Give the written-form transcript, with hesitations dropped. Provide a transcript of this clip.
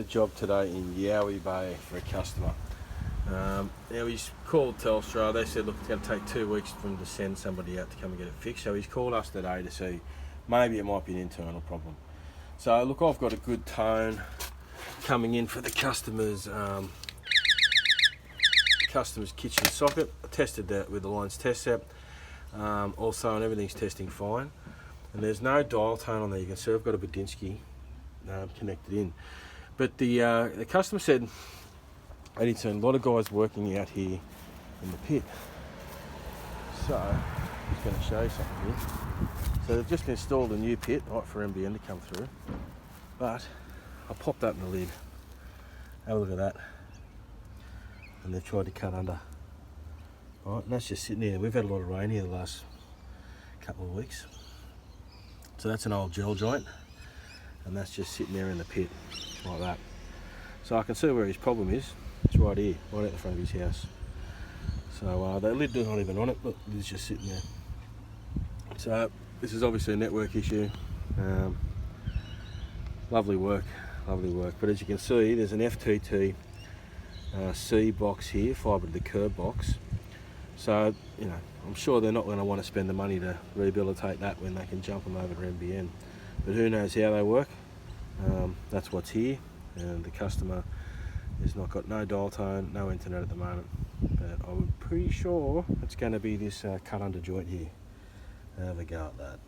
a job today in Yowie Bay for a customer. Now he's called Telstra. They said, look, it's going to take 2 weeks for him to send somebody out to come and get it fixed. So he's called us today to see maybe it might be an internal problem. So look, I've got a good tone coming in for the customer's kitchen socket. I tested that with the lines test set also, and everything's testing fine. And there's no dial tone on there. You can see I've got a Bodinsky connected in. But the customer said they need to send a lot of guys working out here in the pit. So I'm just going to show you something here. So they've just installed a new pit, right, for NBN to come through. But I popped open the lid. Have a look at that. And they've tried to cut under. Right, and that's just sitting there. We've had a lot of rain here the last couple of weeks. So that's an old gel joint, and that's just sitting there in the pit, like that. So I can see where his problem is. It's right here, right at the front of his house. So the lid is not even on it, look, it's just sitting there. So this is obviously a network issue. Lovely work, lovely work. But as you can see, there's an FTTC box here, fibre to the curb box. So, you know, I'm sure they're not going to want to spend the money to rehabilitate that when they can jump them over to NBN. But who knows how they work. That's what's here, and the customer has not got no dial tone, no internet at the moment. But I'm pretty sure it's going to be this cut under joint here. Have a go at that.